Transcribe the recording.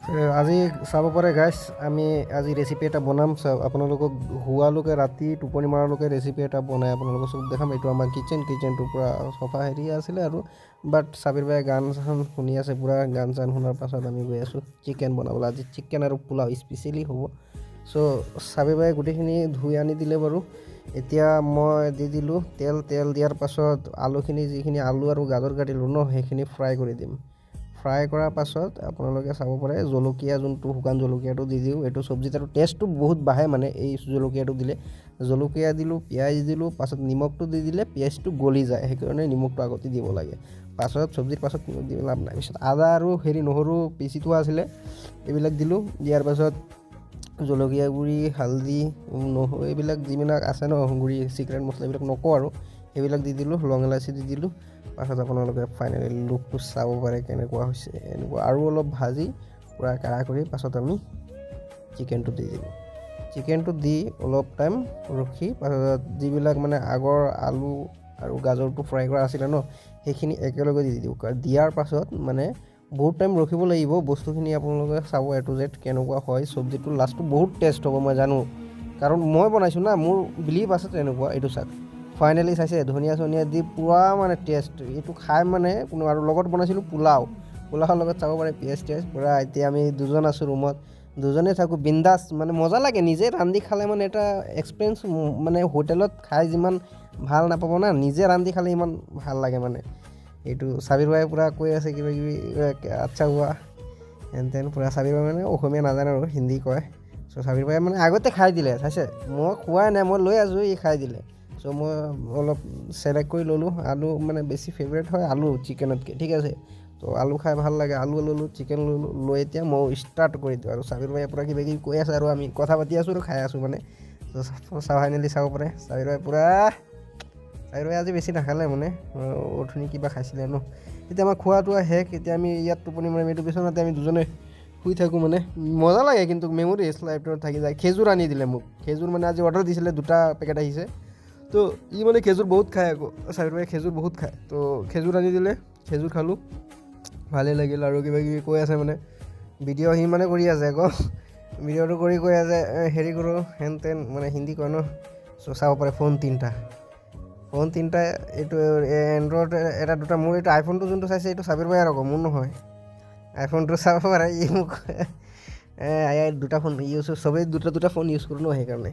আজি চাব পাৰে গাইছ, আমি আজি ৰেচিপি এটা বনাম। আপোনালোকক হোৱালৈকে ৰাতি টোপনি মৰালৈকে ৰেচিপি এটা বনাই আপোনালোকক চব দেখাম। এইটো আমাৰ কিটচেনটো পূৰা চফা হেৰি আছিলে আৰু বাট চাবিৰ বাই গান চান শুনি আছে পূৰা। গান চান শুনাৰ পাছত আমি গৈ আছোঁ চিকেন বনাবলৈ। আজি চিকেন আৰু পোলাও স্পেচিয়েলি হ'ব। চ' চাবিৰ বাই গোটেইখিনি ধুই আনি দিলে বাৰু। এতিয়া মই দি দিলোঁ তেল দিয়াৰ পাছত আলুখিনি, যিখিনি আলু আৰু গাজৰ কাটিলোঁ ন, সেইখিনি ফ্ৰাই কৰি দিম। ফ্ৰাই কৰাৰ পাছত আপোনালোকে চাব পাৰে জলকীয়া, যোনটো শুকান জলকীয়াটো দি দিওঁ। এইটো চব্জিত আৰু টেষ্টটো বহুত বাঢ়ে মানে এই জলকীয়াটো দিলে। জলকীয়া দিলোঁ, পিঁয়াজ দিলোঁ, পাছত নিমখটো দি দিলে পিঁয়াজটো গলি যায়, সেইকাৰণে নিমখটো আগতে দিব লাগে। পাছত চব্জিৰ পাছত নিমখ দি লাভ নাই। পিছত আদা আৰু নহৰু পিচি থোৱা আছিলে, এইবিলাক দিলোঁ। দিয়াৰ পাছত জলকীয়া গুড়ি, হালধি, নহৰু, এইবিলাক যিবিলাক আছে ন গুড়ি, চিক্ৰেট মছলা, এইবিলাক নকওঁ আৰু সেইবিলাক দি দিলোঁ। লং ইলাচি দি দিলোঁ। পাছত আপোনালোকে ফাইনেলি লুকটো চাব পাৰে কেনেকুৱা হৈছে। এনেকুৱা আৰু অলপ ভাজি পূৰা কাঢ়া কৰি পাছত আমি চিকেনটো দি দিলোঁ। চিকেনটো দি অলপ টাইম ৰখি পাছত যিবিলাক মানে আগৰ আলু আৰু গাজৰটো ফ্ৰাই কৰা আছিলে ন, সেইখিনি একেলগে দি দিওঁ। দিয়াৰ পাছত মানে বহুত টাইম ৰখিব লাগিব। বস্তুখিনি আপোনালোকে চাব A to Z কেনেকুৱা হয়। চব্জিটো লাষ্টটো বহুত টেষ্ট হ'ব মই জানো, কাৰণ মই বনাইছোঁ না, মোৰ বিলিভ আছে তেনেকুৱা। এইটো চাওক ফাইনেলি চাইছে, ধনিয়া চনিয়া দি পূৰা মানে টেষ্ট। এইটো খাই মানে কোনো, আৰু লগত বনাইছিলোঁ পোলাওৰ লগত চাব পাৰে পিঁয়াজ টিয়াজ পূৰা। এতিয়া আমি দুজন আছোঁ ৰুমত, দুজনে থাকোঁ বিন্দাছ। মানে মজা লাগে নিজে ৰান্ধি খালে, মানে এটা এক্সপিৰিয়েঞ্চ। মানে হোটেলত খাই যিমান ভাল নাপাব না, নিজে ৰান্ধি খালে ইমান ভাল লাগে মানে। এইটো চাবিৰ বাই পূৰা কৈ আছে কিবা কিবি, আচ্ছা হোৱা হেন তেন পূৰা। চাবিৰ বাই মানে অসমীয়া নাজানে আৰু হিন্দী কয়। চ' চাবিৰ বাই মানে আগতে খাই দিলে, চাইছে মই খোৱাই নাই, মই লৈ আছোঁ, ই খাই দিলে। চ' মই অলপ চেলেক্ট কৰি ল'লোঁ। আলু মানে বেছি ফেভৰেট হয় আলু চিকেনতকৈ, ঠিক আছে। তো আলু খাই ভাল লাগে, আলু ল'লোঁ, চিকেন ল'লোঁ। লৈ এতিয়া মই ষ্টাৰ্ট কৰি দিওঁ আৰু চাবিৰ বাই পূৰা কিবা কিবি কৈ আছে আৰু আমি কথা পাতি আছোঁ আৰু খাই আছোঁ মানে। চ' ফাইনেলি চাব পাৰে চাবিৰ বাই পূৰা। চাবিৰ বাই আজি বেছি নাখালে মানে, অথনি কিবা খাইছিলে ন। এতিয়া আমাৰ খোৱাটো শেষ। এতিয়া আমি ইয়াত টোপনি মাৰিম। এইটো বিচনাতে আমি দুজনে শুই থাকোঁ মানে। মজা লাগে কিন্তু মেমৰিজ লাইফত থাকি যায়। খেজুৰ আনি দিলে মোক, খেজুৰ মানে আজি অৰ্ডাৰ দিছিলে, 2টা পেকেট আহিছে। তো ই মানে খেজুৰ বহুত খায় আকৌ, চাবিৰ বাই খেজুৰ বহুত খায়। তো খেজুৰ আনি দিলে, খেজুৰ খালোঁ, ভালেই লাগিল। আৰু কিবা কিবি কৈ আছে মানে, ভিডিঅ' সি মানে কৰি আছে আকৌ, ভিডিঅ'টো কৰি কৈ আছে হেৰি কৰোঁ হেন তেন, মানে হিন্দী কয় ন। চ' চাব পাৰে ফোন 3টা, এইটো এণ্ড্ৰইড এটা 2টা। মোৰ এইটো আইফোনটো যোনটো চাইছে এইটো চাবিৰ বাই আকৌ, মোৰ নহয়। আইফোনটো চাব পাৰে ই মোক 2টা ফোন ইউজ, চবেই 2টা ফোন ইউজ কৰোঁ ন, সেইকাৰণে।